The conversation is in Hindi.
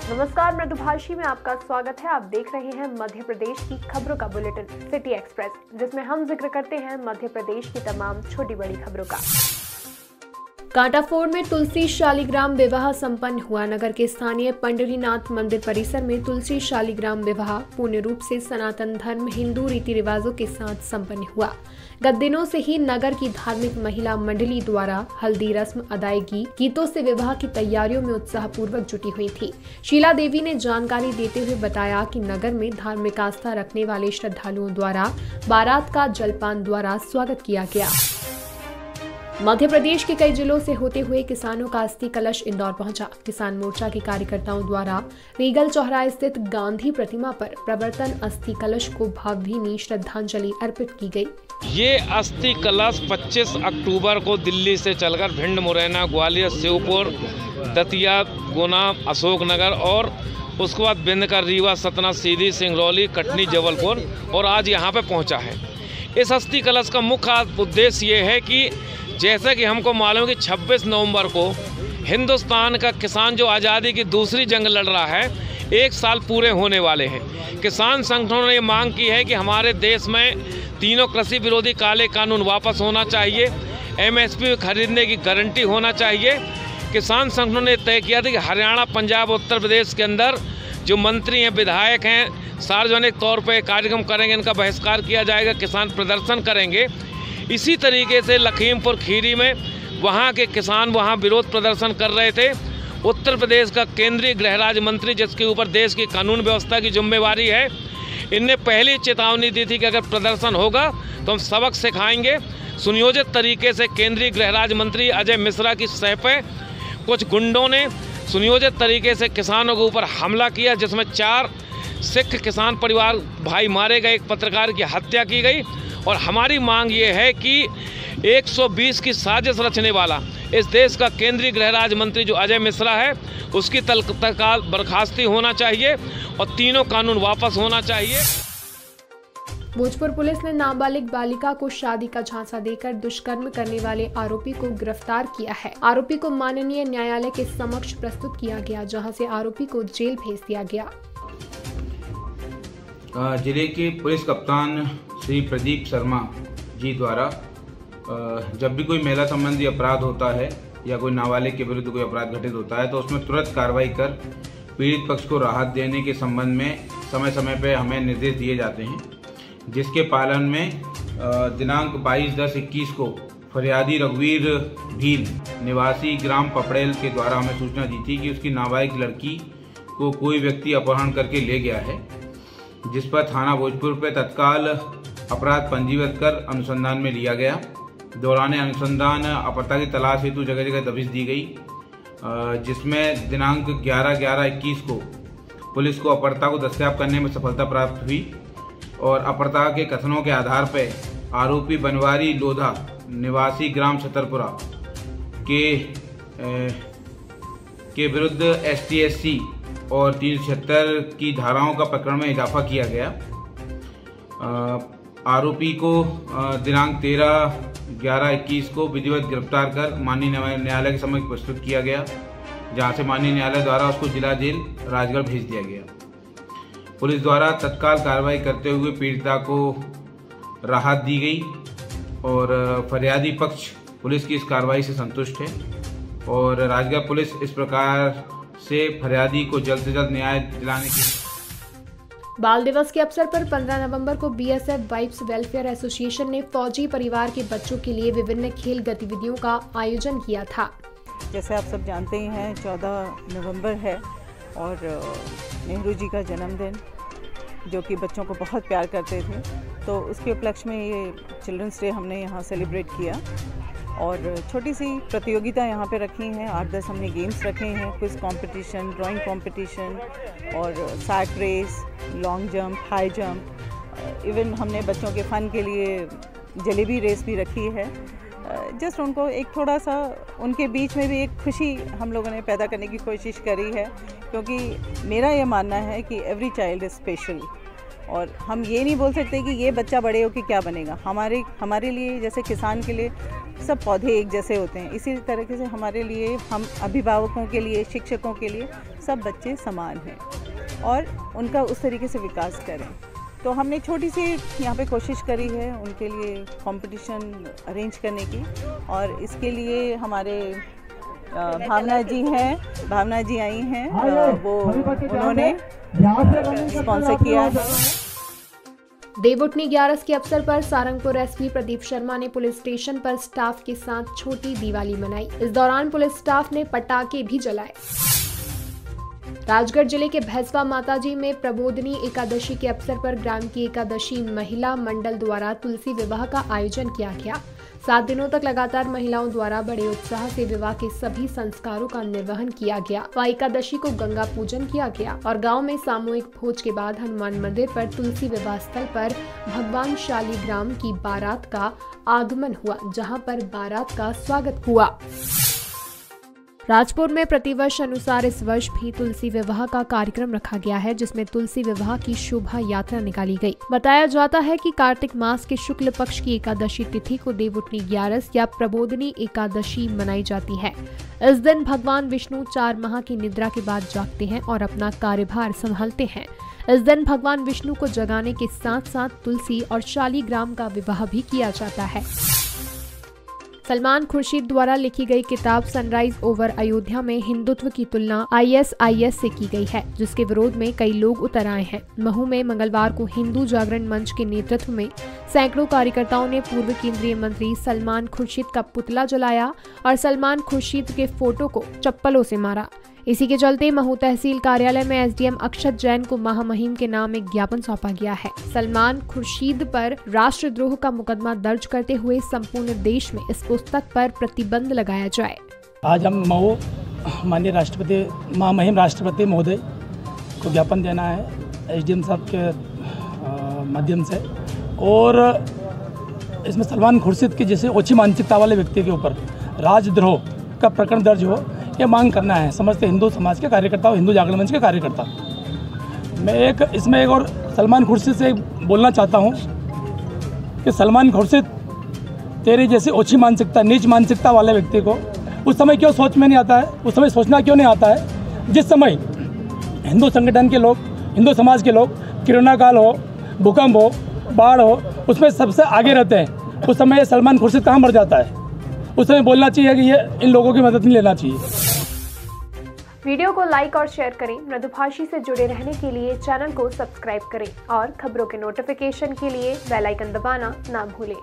नमस्कार, मृदुभाषी में आपका स्वागत है। आप देख रहे हैं मध्य प्रदेश की खबरों का बुलेटिन सिटी एक्सप्रेस, जिसमें हम जिक्र करते हैं मध्य प्रदेश की तमाम छोटी बड़ी खबरों का। कांटाफोड़ में तुलसी शालिग्राम विवाह संपन्न हुआ। नगर के स्थानीय पंडरीनाथ मंदिर परिसर में तुलसी शालिग्राम विवाह पूर्ण रूप से सनातन धर्म हिंदू रीति रिवाजों के साथ संपन्न हुआ। गत दिनों से ही नगर की धार्मिक महिला मंडली द्वारा हल्दी रस्म, अदायगी, गीतों से विवाह की तैयारियों में उत्साहपूर्वक जुटी हुई थी। शीला देवी ने जानकारी देते हुए बताया कि नगर में धार्मिक आस्था रखने वाले श्रद्धालुओं द्वारा बारात का जलपान द्वारा स्वागत किया गया। मध्य प्रदेश के कई जिलों से होते हुए किसानों का अस्थि कलश इंदौर पहुंचा। किसान मोर्चा के कार्यकर्ताओं द्वारा रीगल चौराहे स्थित गांधी प्रतिमा पर प्रवर्तन अस्थि कलश को भावभीनी श्रद्धांजलि अर्पित की गई। ये अस्थि कलश 25 अक्टूबर को दिल्ली से चलकर भिंड, मुरैना, ग्वालियर, श्योपुर, दतिया, गुना, अशोकनगर और उसके बाद बिंदकर, रीवा, सतना, सीधी, सिंगरौली, कटनी, जबलपुर और आज यहाँ पे पहुँचा है। इस अस्थि कलश का मुख्य उद्देश्य ये है कि जैसा कि हमको मालूम है कि 26 नवंबर को हिंदुस्तान का किसान जो आज़ादी की दूसरी जंग लड़ रहा है, 1 साल पूरे होने वाले हैं। किसान संगठनों ने ये मांग की है कि हमारे देश में तीनों कृषि विरोधी काले कानून वापस होना चाहिए, MSP खरीदने की गारंटी होना चाहिए। किसान संगठनों ने तय किया था कि हरियाणा, पंजाब, उत्तर प्रदेश के अंदर जो मंत्री हैं, विधायक हैं, सार्वजनिक तौर पर कार्यक्रम करेंगे, इनका बहिष्कार किया जाएगा, किसान प्रदर्शन करेंगे। इसी तरीके से लखीमपुर खीरी में वहाँ के किसान वहाँ विरोध प्रदर्शन कर रहे थे। उत्तर प्रदेश का केंद्रीय गृह राज्य मंत्री, जिसके ऊपर देश की कानून व्यवस्था की जिम्मेवारी है, इनने पहली चेतावनी दी थी कि अगर प्रदर्शन होगा तो हम सबक सिखाएंगे। सुनियोजित तरीके से केंद्रीय गृह राज्य मंत्री अजय मिश्रा की सह पे कुछ गुंडों ने सुनियोजित तरीके से किसानों के ऊपर हमला किया, जिसमें 4 सिख किसान परिवार भाई मारे गए, एक पत्रकार की हत्या की गई। और हमारी मांग ये है कि 120 की साजिश रचने वाला इस देश का केंद्रीय गृह राज्य मंत्री जो अजय मिश्रा है, उसकी तत्काल बर्खास्ती होना चाहिए और तीनों कानून वापस होना चाहिए। भोजपुर पुलिस ने नाबालिग बालिका को शादी का झांसा देकर दुष्कर्म करने वाले आरोपी को गिरफ्तार किया है। आरोपी को माननीय न्यायालय के समक्ष प्रस्तुत किया गया, जहां से आरोपी को जेल भेज दिया गया। जिले के पुलिस कप्तान श्री प्रदीप शर्मा जी द्वारा जब भी कोई महिला संबंधी अपराध होता है या कोई नाबालिग के विरुद्ध कोई अपराध घटित होता है तो उसमें तुरंत कार्रवाई कर पीड़ित पक्ष को राहत देने के संबंध में समय समय पर हमें निर्देश दिए जाते हैं, जिसके पालन में दिनांक 22/10/21 को फरियादी रघुवीर भील निवासी ग्राम पपड़ेल के द्वारा हमें सूचना दी थी कि उसकी नाबालिग लड़की को कोई व्यक्ति अपहरण करके ले गया है, जिस पर थाना भोजपुर पे तत्काल अपराध पंजीबद्ध कर अनुसंधान में लिया गया। दौरान अनुसंधान अपहर्ता की तलाश हेतु जगह जगह दबिश दी गई, जिसमें दिनांक 11/11/21 को पुलिस को अपहर्ता को दस्तयाब करने में सफलता प्राप्त हुई और अपहर्ता के कथनों के आधार पर आरोपी बनवारी लोधा निवासी ग्राम छतरपुरा के विरुद्ध ST/SC और 376 की धाराओं का प्रकरण में इजाफा किया गया। आरोपी को दिनांक 13/11/21 को विधिवत गिरफ्तार कर माननीय न्यायालय के समक्ष प्रस्तुत किया गया, जहां से माननीय न्यायालय द्वारा उसको जिला जेल राजगढ़ भेज दिया गया। पुलिस द्वारा तत्काल कार्रवाई करते हुए पीड़िता को राहत दी गई और फरियादी पक्ष पुलिस की इस कार्रवाई से संतुष्ट है और राजगढ़ पुलिस इस प्रकार से फरियादी को जल्द से जल्द न्याय दिलाने की। बाल दिवस के अवसर पर 15 नवंबर को BSF वाइफ्स वेलफेयर एसोसिएशन ने फौजी परिवार के बच्चों के लिए विभिन्न खेल गतिविधियों का आयोजन किया था। जैसे आप सब जानते ही हैं, 14 नवंबर है और नेहरू जी का जन्मदिन, जो कि बच्चों को बहुत प्यार करते थे, तो उसके उपलक्ष्य में ये चिल्ड्रंस डे हमने यहाँ सेलिब्रेट किया और छोटी सी प्रतियोगिता यहाँ पे रखी हैं। 8-10 हमने गेम्स रखे हैं, क्विज कंपटीशन, ड्राइंग कंपटीशन और sack race, long jump, high jump, even हमने बच्चों के फ़न के लिए जलेबी रेस भी रखी है। जस्ट उनको एक थोड़ा सा उनके बीच में भी एक खुशी हम लोगों ने पैदा करने की कोशिश करी है, क्योंकि मेरा ये मानना है कि एवरी चाइल्ड इज़ स्पेशल और हम ये नहीं बोल सकते कि ये बच्चा बड़े हो के क्या बनेगा। हमारे लिए जैसे किसान के लिए सब पौधे एक जैसे होते हैं, इसी तरीके से हमारे लिए, हम अभिभावकों के लिए, शिक्षकों के लिए सब बच्चे समान हैं और उनका उस तरीके से विकास करें। तो हमने छोटी सी यहाँ पे कोशिश करी है उनके लिए कंपटीशन अरेंज करने की, और इसके लिए हमारे भावना जी आई हैं, वो उन्होंने स्पॉन्सर किया है। देवउठनी 11 के अवसर पर सारंगपुर एसपी प्रदीप शर्मा ने पुलिस स्टेशन पर स्टाफ के साथ छोटी दिवाली मनाई। इस दौरान पुलिस स्टाफ ने पटाखे भी जलाए। राजगढ़ जिले के भैंसवा माताजी में प्रबोधिनी एकादशी के अवसर पर ग्राम की एकादशी महिला मंडल द्वारा तुलसी विवाह का आयोजन किया गया। 7 दिनों तक लगातार महिलाओं द्वारा बड़े उत्साह से विवाह के सभी संस्कारों का निर्वहन किया गया। वह एकादशी को गंगा पूजन किया गया और गांव में सामूहिक भोज के बाद हनुमान मंदिर पर तुलसी विवाह स्थल पर भगवान शालीग्राम की बारात का आगमन हुआ, जहां पर बारात का स्वागत हुआ। राजपुर में प्रतिवर्ष अनुसार इस वर्ष भी तुलसी विवाह का कार्यक्रम रखा गया है, जिसमें तुलसी विवाह की शोभा यात्रा निकाली गई। बताया जाता है कि कार्तिक मास के शुक्ल पक्ष की एकादशी तिथि को देवउठनी 11 या प्रबोधिनी एकादशी मनाई जाती है। इस दिन भगवान विष्णु 4 माह की निद्रा के बाद जागते हैं और अपना कार्यभार संभालते हैं। इस दिन भगवान विष्णु को जगाने के साथ साथ तुलसी और शालीग्राम का विवाह भी किया जाता है। सलमान खुर्शीद द्वारा लिखी गई किताब सनराइज ओवर अयोध्या में हिंदुत्व की तुलना ISIS से की गई है, जिसके विरोध में कई लोग उतर आए हैं। महू में मंगलवार को हिंदू जागरण मंच के नेतृत्व में सैकड़ों कार्यकर्ताओं ने पूर्व केंद्रीय मंत्री सलमान खुर्शीद का पुतला जलाया और सलमान खुर्शीद के फोटो को चप्पलों से मारा। इसी के चलते महू तहसील कार्यालय में SDM अक्षत जैन को महामहिम के नाम एक ज्ञापन सौंपा गया है। सलमान खुर्शीद पर राष्ट्रद्रोह का मुकदमा दर्ज करते हुए संपूर्ण देश में इस पुस्तक पर प्रतिबंध लगाया जाए। आज हम महू माननीय राष्ट्रपति महामहिम राष्ट्रपति महोदय को ज्ञापन देना है SDM साहब के माध्यम से, और इसमें सलमान खुर्शीद की जैसे ओछी मानसिकता वाले व्यक्ति के ऊपर राजद्रोह का प्रकरण दर्ज हो, ये मांग करना है समस्त हिंदू समाज के कार्यकर्ता और हिंदू जागरण मंच के कार्यकर्ता। मैं इसमें एक और सलमान खुर्शीद से बोलना चाहता हूँ कि सलमान खुर्शीद, तेरी जैसी ओछी मानसिकता, नीच मानसिकता वाले व्यक्ति को उस समय क्यों सोच में नहीं आता है, उस समय सोचना क्यों नहीं आता है जिस समय हिंदू संगठन के लोग, हिंदू समाज के लोग कोरोना काल हो, भूकंप हो, बाढ़ हो, उसमें सबसे आगे रहते हैं। उस समय सलमान खुर्शीद कहाँ मर जाता है? उस समय बोलना चाहिए कि ये इन लोगों की मदद नहीं लेना चाहिए। वीडियो को लाइक और शेयर करें। मृदुभाषी से जुड़े रहने के लिए चैनल को सब्सक्राइब करें और खबरों के नोटिफिकेशन के लिए बेल आइकन दबाना ना भूलें।